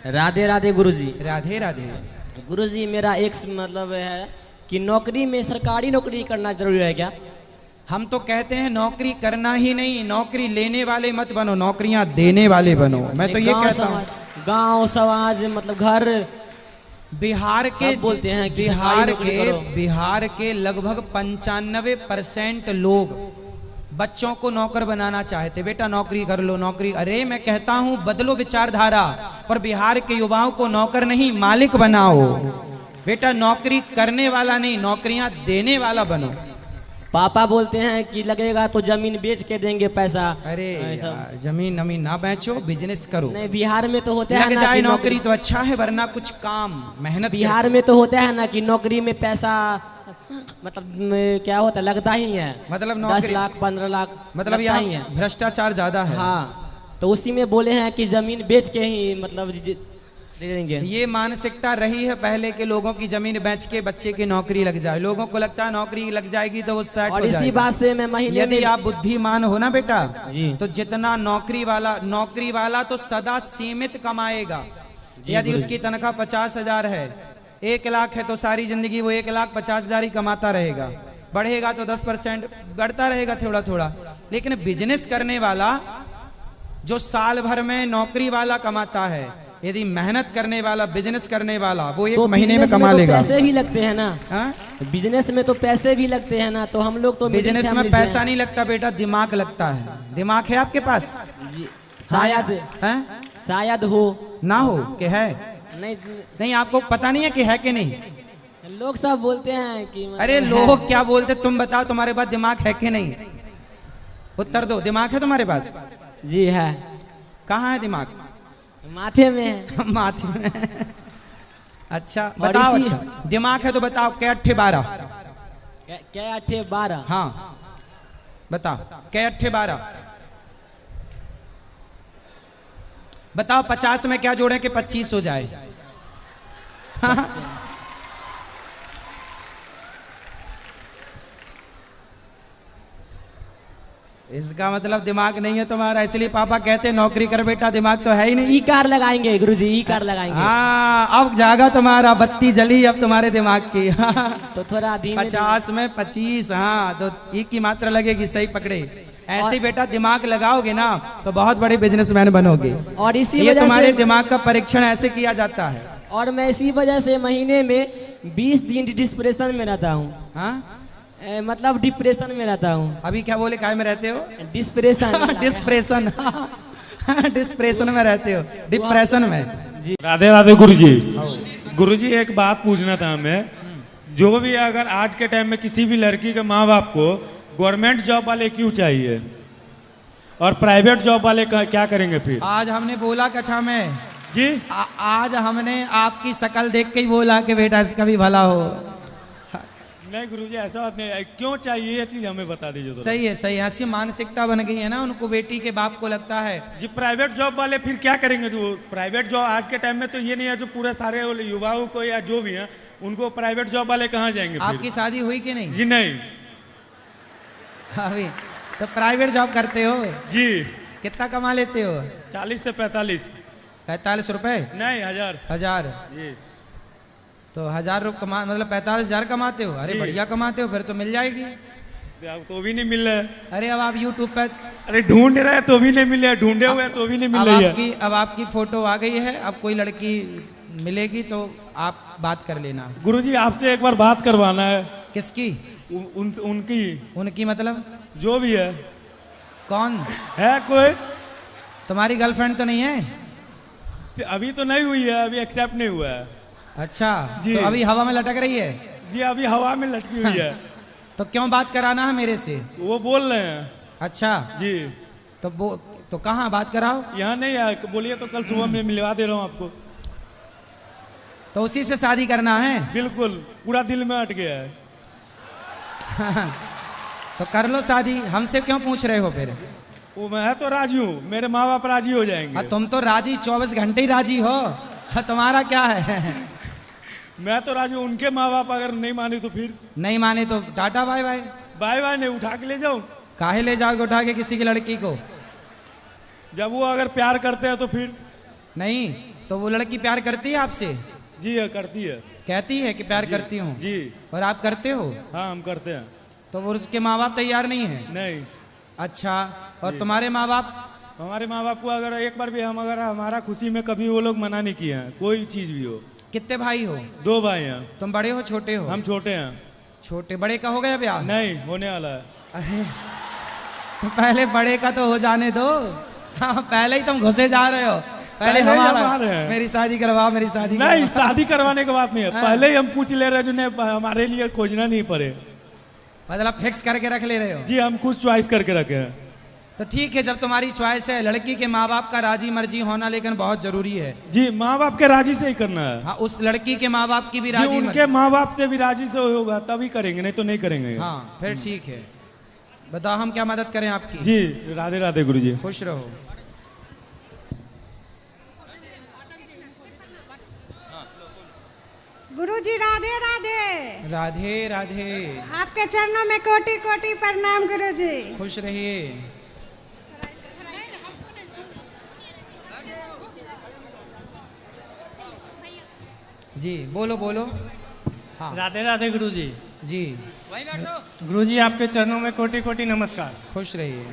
राधे राधे गुरुजी। राधे राधे। गुरुजी मेरा एक मतलब है कि नौकरी में सरकारी नौकरी करना जरूरी है क्या? हम तो कहते हैं नौकरी करना ही नहीं, नौकरी लेने वाले मत बनो, नौकरियां देने वाले बनो। मैं तो ये कहता हूँ गांव समाज मतलब घर बिहार के बोलते हैं कि बिहार के लगभग 95% लोग बच्चों को नौकर बनाना चाहते। बेटा नौकरी कर लो, नौकरी। अरे मैं कहता हूँ बदलो विचारधारा, पर बिहार के युवाओं को नौकर नहीं मालिक बनाओ। बेटा नौकरी करने वाला नहीं, नौकरियां देने वाला बनो। पापा बोलते हैं कि लगेगा तो जमीन बेच के देंगे पैसा। अरे यार, जमीन नमीन ना बेचो, बिजनेस करो। नहीं, बिहार में तो होता है लग ना जाए नौकरी तो अच्छा है, वरना कुछ काम मेहनत। बिहार में तो होता है ना कि नौकरी में पैसा मतलब क्या होता है, लगता ही है। मतलब 10 लाख 15 लाख मतलब यहाँ भ्रष्टाचार ज्यादा है। हाँ, तो उसी में बोले हैं कि जमीन बेच के ही मतलब दे देंगे। ये मानसिकता रही है पहले के लोगों की, जमीन बेच के बच्चे की नौकरी लग जाए। लोगों को लगता है नौकरी लग जाएगी तो वो सेट हो जाएगा। और इसी बात से मैं महीने यदि आप बुद्धिमान हो ना बेटा जी, तो जितना नौकरी वाला तो सदा सीमित कमाएगा। यदि उसकी तनख्वाह 50,000 है, 1 लाख है, तो सारी जिंदगी वो 1,50,000 ही कमाता रहेगा। बढ़ेगा तो 10% बढ़ता रहेगा थोड़ा थोड़ा। लेकिन बिजनेस करने वाला जो साल भर में नौकरी वाला कमाता है, यदि मेहनत करने वाला बिजनेस करने वाला वो 1 महीने में कमा लेगा। पैसे भी लगते हैं ना। हा? बिजनेस में तो पैसे भी लगते हैं ना, तो हम लोग तो बिजनेस में पैसा नहीं लगता बेटा, दिमाग लगता है। दिमाग है आपके पास? शायद है? शायद हो ना हो कि है? नहीं आपको पता नहीं है कि है कि नहीं? लोग सब बोलते हैं कि अरे लोग क्या बोलते, तुम बताओ तुम्हारे पास दिमाग है कि नहीं? उत्तर दो। दिमाग है तुम्हारे पास? जी है। कहाँ है दिमाग? माथे में है। माथे में। अच्छा बताओ। अच्छा दिमाग है तो बताओ क्या 8 12? क्या 8 12? हाँ बताओ क्या 8 12? बताओ 50 में क्या जोड़े कि 25 हो जाए? इसका मतलब दिमाग नहीं है तुम्हारा, इसलिए पापा कहते हैं नौकरी कर बेटा, दिमाग तो है ही नहीं। ई कार लगाएंगे गुरुजी, ई कार लगाएंगे। हाँ अब जागा तुम्हारा, बत्ती जली अब तुम्हारे दिमाग की। तो थोड़ा 50 में 25, हाँ तो ई की मात्रा लगेगी, सही पकड़े। ऐसे बेटा दिमाग लगाओगे ना तो बहुत बड़े बिजनेसमैन बनोगे। और इसी ये तुम्हारे दिमाग का परीक्षण ऐसे किया जाता है। और मैं इसी वजह से महीने में 20 दिन डिप्रेशन में रहता हूँ। हाँ मतलब डिप्रेशन में रहता हूँ। अभी क्या बोले, काय में रहते हो? डिप्रेशन। डिप्रेशन। डिप्रेशन में रहते हो, डिप्रेशन में। जी राधे राधे गुरुजी। गुरुजी एक बात पूछना था हमें, जो भी अगर आज के टाइम में किसी भी लड़की के माँ बाप को गवर्नमेंट जॉब वाले क्यों चाहिए और प्राइवेट जॉब वाले क्या करेंगे फिर? आज हमने बोला कक्षा में जी, आज हमने आपकी शक्ल देख के ही बोला कि बेटा इसका भी भला हो। नहीं गुरुजी ऐसा बात नहीं है, क्यों चाहिए ये चीज हमें बता दीजिए। सही है सही है, ऐसी मानसिकता बन गई है ना उनको, बेटी के बाप को लगता है। जी प्राइवेट जॉब वाले फिर क्या करेंगे? जो प्राइवेट जॉब आज के टाइम में तो ये नहीं है, जो पूरे सारे युवाओं को या जो भी है उनको प्राइवेट जॉब वाले कहाँ जाएंगे? आपकी शादी हुई कि नहीं? जी नहीं। अभी तो प्राइवेट जॉब करते हो जी। कितना कमा लेते हो? 40 से 45। 45 रुपए? नहीं 1000 जी। तो 1000 रुपये कमा मतलब 45,000 कमाते हो? अरे बढ़िया कमाते हो, फिर तो मिल जाएगी। तो भी नहीं मिल रहा है। अरे अब आप YouTube पर अरे ढूंढ रहे हैं तो भी नहीं मिल रहा है, ढूंढे हुए तो भी नहीं मिल रही है। अब आपकी फोटो आ गई है, अब कोई लड़की मिलेगी तो आप बात कर लेना। गुरुजी आपसे एक बार बात करवाना है। किसकी? उनकी मतलब जो भी है। कौन है? कोई तुम्हारी गर्लफ्रेंड तो नहीं है? अभी तो नहीं हुई है, अभी एक्सेप्ट नहीं हुआ है। अच्छा जी। तो अभी हवा में लटक रही है? जी अभी हवा में लटकी हुई है। तो क्यों बात कराना है मेरे से? वो बोल रहे हैं। अच्छा जी। तो कहाँ बात कराओ? यहाँ नहीं है, बोलिए तो कल सुबह में मिलवा दे रहा हूँ आपको। तो उसी से शादी करना है? बिल्कुल, पूरा दिल में अट गया है। तो कर लो शादी, हमसे क्यों पूछ रहे हो फिर? वो मैं तो राजी हूँ, मेरे माँ बाप राजी हो जाएंगे। तुम तो राजी 24 घंटे ही राजी हो, तुम्हारा क्या है? मैं तो राजी हूँ, उनके माँ बाप अगर नहीं माने तो फिर? नहीं माने तो tata bye bye. Bye bye नहीं, उठा के ले जाओ। काहे ले जाओगे उठा के किसी की लड़की को? जब वो अगर प्यार करते हैं तो फिर? नहीं तो वो लड़की प्यार करती है आपसे? जी हाँ, करती है। कहती है कि प्यार करती हूँ? जी। और आप करते हो? हाँ, हम करते हैं। तो वो उसके माँ बाप तैयार नहीं है? नहीं। अच्छा, और तुम्हारे माँ बाप? हमारे माँ बाप को अगर एक बार भी अगर हमारा खुशी में कभी वो लोग मना नहीं किए हैं, कोई चीज़ भी हो। कितने भाई हो? 2 भाई हैं। तुम बड़े हो छोटे हो? हम छोटे हैं। छोटे। बड़े का हो गया ब्याह? नहीं, होने वाला है। अरे तो पहले बड़े का तो हो जाने दो। हाँ, पहले ही तुम घुसे जा रहे हो। पहले पहले ही हम आ हमारा रहे हैं। मेरी शादी करवा, मेरी शादी नहीं, करवा। शादी करवाने की बात नहीं है, पहले ही हम पूछ ले रहे हैं जिन्हें हमारे लिए खोजना नहीं पड़े। मतलब फिक्स करके रख ले रहे हो? जी, हम कुछ चॉइस करके रखे हैं। तो ठीक है, जब तुम्हारी चॉइस है, लड़की के माँ बाप का राजी मर्जी होना लेकिन बहुत जरूरी है। जी, माँ बाप के राजी से ही करना है। हाँ, उस लड़की के माँ बाप की भी जी, राजी उनके माँ बाप से भी राजी से होगा तभी करेंगे, नहीं तो नहीं करेंगे। हाँ, फिर ठीक है। बताओ हम क्या मदद करें आपकी? जी, राधे राधे गुरुजी। खुश रहो। गुरुजी राधे राधे। राधे राधे। आपके चरणों में कोटि कोटि प्रणाम गुरुजी। खुश रहिए। जी बोलो बोलो। हाँ राधे राधे गुरुजी। जी गुरुजी आपके चरणों में कोटि कोटि नमस्कार। खुश रहिए।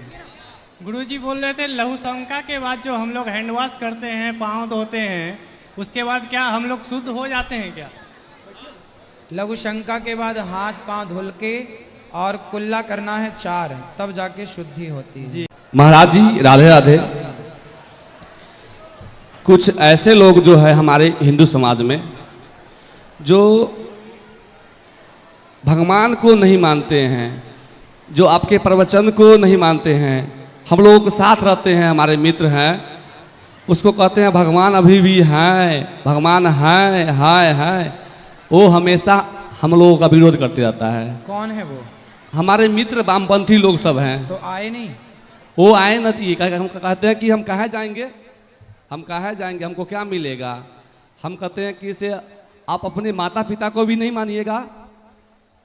गुरुजी बोल रहे थे लहू शंका के बाद जो हम लोग हैंड वॉश करते हैं, पाँव धोते हैं, उसके बाद क्या हम लोग शुद्ध हो जाते हैं क्या? लघु शंका के बाद हाथ पांव धुल के और कुल्ला करना है 4, तब जाके शुद्धि होती है। महाराज जी राधे राधे। कुछ ऐसे लोग जो है हमारे हिंदू समाज में जो भगवान को नहीं मानते हैं, जो आपके प्रवचन को नहीं मानते हैं, हम लोगों के साथ रहते हैं, हमारे मित्र हैं, उसको कहते हैं भगवान अभी भी हैं, भगवान है, वो हमेशा हम लोगों का विरोध करते रहता है। कौन है वो? हमारे मित्र वामपंथी लोग सब हैं। तो आए नहीं? वो आए न, हम कहते हैं कि हम कहाँ जाएंगे, हम कहाँ जाएंगे, हमको क्या मिलेगा। हम कहते हैं कि इसे आप अपने माता पिता को भी नहीं मानिएगा,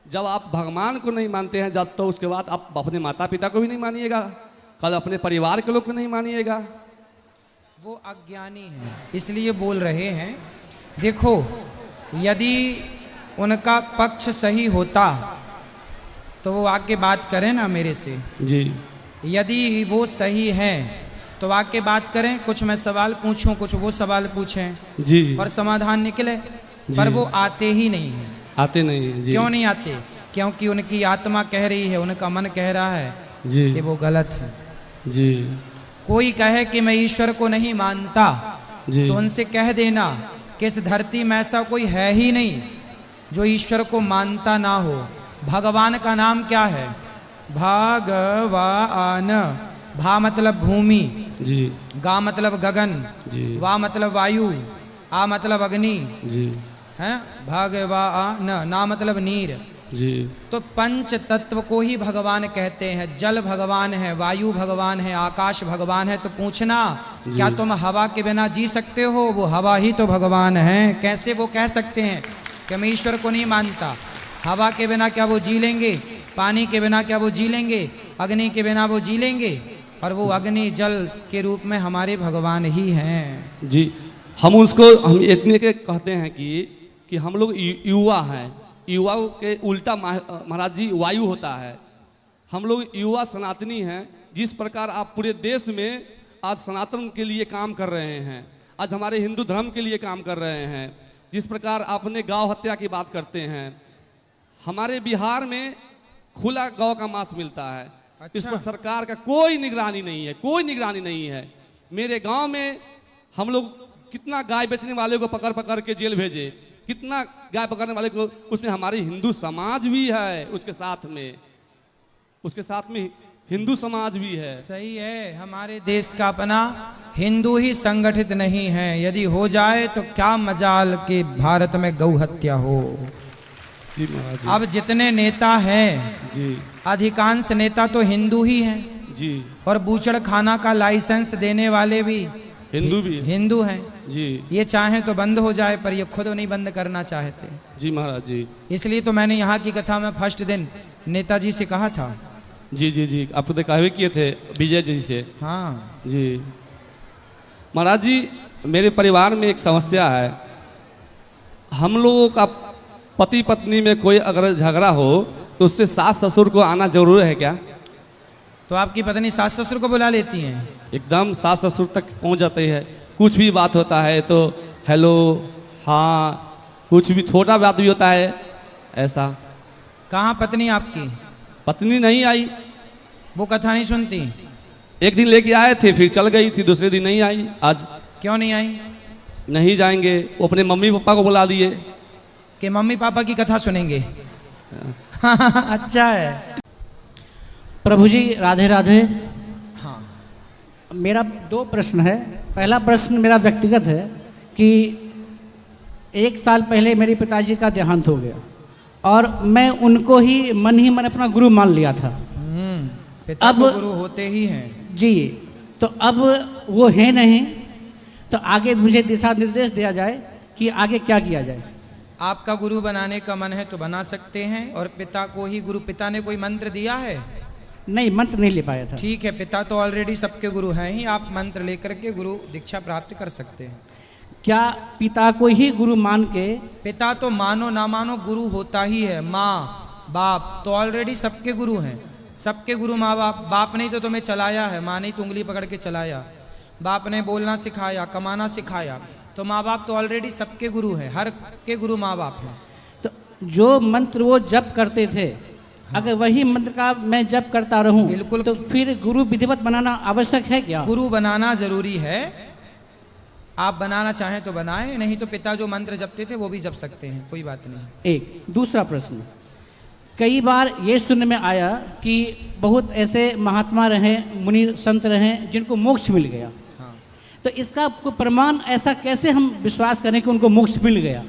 जब आप भगवान को नहीं मानते हैं जब, तो उसके बाद आप अपने माता पिता को भी नहीं मानिएगा, कल अपने परिवार के लोग को नहीं मानिएगा। वो अज्ञानी है, इसलिए बोल रहे हैं। देखो, यदि उनका पक्ष सही होता तो वो आके बात करें ना मेरे से। जी। यदि वो सही है तो आके बात करें, कुछ मैं सवाल पूछूं, कुछ वो सवाल पूछें जी। और समाधान निकले। पर वो आते ही नहीं है। आते नहीं हैं। जी। क्यों नहीं आते? क्योंकि उनकी आत्मा कह रही है, उनका मन कह रहा है जी कि वो गलत है। जी कोई कहे कि मैं ईश्वर को नहीं मानता, जी तो उनसे कह देना कि इस धरती में ऐसा कोई है ही नहीं जो ईश्वर को मानता ना हो। भगवान का नाम क्या है? भगवान। भा मतलब भूमि, जी गा मतलब गगन, जी वा मतलब वायु, आ मतलब अग्नि, जी है ना? भगवान, ना मतलब नीर। जी तो पंच तत्व को ही भगवान कहते हैं। जल भगवान है, वायु भगवान है, आकाश भगवान है। तो पूछना, क्या तुम हवा के बिना जी सकते हो? वो हवा ही तो भगवान है। कैसे वो कह सकते हैं कि मैं ईश्वर को नहीं मानता? हवा के बिना क्या वो जी लेंगे? पानी के बिना क्या वो जी लेंगे? अग्नि के बिना वो जी लेंगे? और वो अग्नि जल के रूप में हमारे भगवान ही हैं। जी। हम उसको हम इतने के कहते हैं कि हम लोग युवा हैं। युवा के उल्टा महाराज जी वायु होता है। हम लोग युवा सनातनी हैं। जिस प्रकार आप पूरे देश में आज सनातन के लिए काम कर रहे हैं, आज हमारे हिंदू धर्म के लिए काम कर रहे हैं, जिस प्रकार आपने गौ हत्या की बात करते हैं, हमारे बिहार में खुला गौ का मांस मिलता है। अच्छा। इस पर सरकार का कोई निगरानी नहीं है, कोई निगरानी नहीं है। मेरे गांव में हम लोग कितना गाय बेचने वाले को पकड़ पकड़ के जेल भेजे, कितना गाय पकड़ने वाले को, उसमें हमारी हिंदू समाज भी है, उसके साथ में हिंदू समाज भी है। सही है। हमारे देश का अपना हिंदू ही संगठित नहीं है। यदि हो जाए तो क्या मजाल कि भारत में गौ हत्या हो। जी महाराज जी। अब जितने नेता हैं, जी अधिकांश नेता तो हिंदू ही हैं, जी। और बूचड़ खाना का लाइसेंस देने वाले भी हिंदू भी हिंदू हैं। जी। ये चाहें तो बंद हो जाए, पर ये खुद नहीं बंद करना चाहते। जी महाराज जी। इसलिए तो मैंने यहाँ की कथा में फर्स्ट दिन नेताजी से कहा था। जी जी जी। आपको कहवे किए थे विजय जी से। हाँ जी महाराज जी, मेरे परिवार में एक समस्या है। हम लोगों का पति पत्नी में कोई अगर झगड़ा हो तो उससे सास ससुर को आना जरूर है क्या? तो आपकी पत्नी सास ससुर को बुला लेती हैं? एकदम सास ससुर तक पहुंच जाती है। कुछ भी बात होता है तो हेलो, हाँ, कुछ भी छोटा बात भी होता है ऐसा। कहाँ पत्नी आपकी? पत्नी नहीं आई, वो कथा नहीं सुनती? एक दिन लेके आए थे फिर चल गई थी, दूसरे दिन नहीं आई। आज क्यों नहीं आई? नहीं जाएंगे, वो अपने मम्मी पापा को बुला दिए कि मम्मी पापा की कथा सुनेंगे। अच्छा है। प्रभु जी राधे राधे। हाँ, मेरा 2 प्रश्न है। पहला प्रश्न मेरा व्यक्तिगत है कि 1 साल पहले मेरे पिताजी का देहांत हो गया और मैं उनको ही मन अपना गुरु मान लिया था। पिता अब तो गुरु होते ही हैं जी। तो अब वो है नहीं, तो आगे मुझे दिशा निर्देश दिया जाए कि आगे क्या किया जाए। आपका गुरु बनाने का मन है तो बना सकते हैं, और पिता को ही गुरु। पिता ने कोई मंत्र दिया है? नहीं, मंत्र नहीं ले पाया था। ठीक है, पिता तो ऑलरेडी सबके गुरु हैं ही। आप मंत्र लेकर के गुरु दीक्षा प्राप्त कर सकते हैं। क्या पिता को ही गुरु मान के? पिता तो मानो ना मानो गुरु होता ही है। माँ बाप तो ऑलरेडी सबके गुरु हैं। सबके गुरु माँ बाप। बाप ने तो तुम्हें चलाया है, माँ ने तो उंगली पकड़ के चलाया। बाप ने बोलना सिखाया, कमाना सिखाया, तो माँ बाप तो ऑलरेडी सबके गुरु हैं। हर के गुरु माँ बाप हैं। तो जो मंत्र वो जप करते थे, अगर वही मंत्र का मैं जप करता रहूं, बिल्कुल। तो फिर गुरु विधिवत बनाना आवश्यक है क्या? गुरु बनाना जरूरी है। आप बनाना चाहें तो बनाएं, नहीं तो पिता जो मंत्र जपते थे वो भी जप सकते हैं, कोई बात नहीं। एक दूसरा प्रश्न, कई बार ये सुनने में आया कि बहुत ऐसे महात्मा रहे, मुनि संत रहे जिनको मोक्ष मिल गया। हाँ। तो इसका कोई प्रमाण ऐसा कैसे हम विश्वास करें कि उनको मोक्ष मिल गया?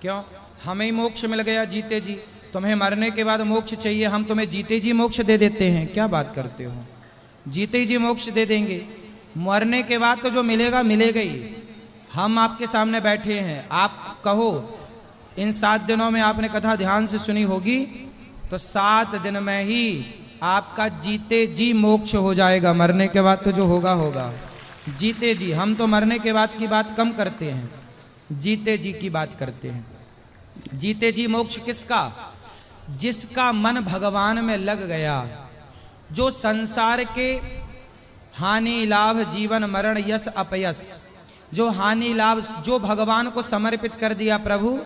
क्यों? हमें ही मोक्ष मिल गया जीते जी। तुम्हें मरने के बाद मोक्ष चाहिए, हम तुम्हें जीते जी मोक्ष दे देते हैं। क्या बात करते हो? जीते जी मोक्ष दे देंगे। मरने के बाद तो जो मिलेगा मिलेगा ही। हम आपके सामने बैठे हैं, आप कहो इन 7 दिनों में आपने कथा ध्यान से सुनी होगी, तो 7 दिन में ही आपका जीते जी मोक्ष हो जाएगा। मरने के बाद तो जो होगा होगा। जीते जी। हम तो मरने के बाद की बात कम करते हैं, जीते जी की बात करते हैं। जीते जी मोक्ष किसका? जिसका मन भगवान में लग गया, जो संसार के हानि लाभ जीवन मरण यश अपयश, जो हानि लाभ जो भगवान को समर्पित कर दिया, प्रभु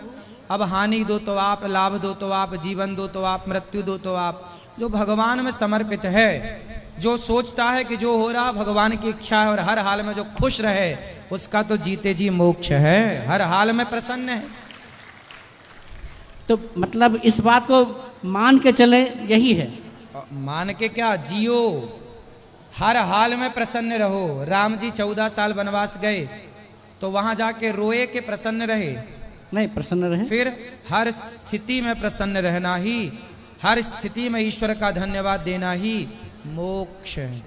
अब हानि दो तो आप, लाभ दो तो आप, जीवन दो तो आप, मृत्यु दो तो आप, जो भगवान में समर्पित है, जो सोचता है कि जो हो रहा भगवान की इच्छा है और हर हाल में जो खुश रहे, उसका तो जीते जी मोक्ष है। हर हाल में प्रसन्न है। तो मतलब इस बात को मान के चले, यही है? मान के क्या, जियो, हर हाल में प्रसन्न रहो। राम जी 14 साल वनवास गए तो वहां जाके रोए के प्रसन्न रहे? नहीं, प्रसन्न रहे। फिर हर स्थिति में प्रसन्न रहना ही, हर स्थिति में ईश्वर का धन्यवाद देना ही मोक्ष है।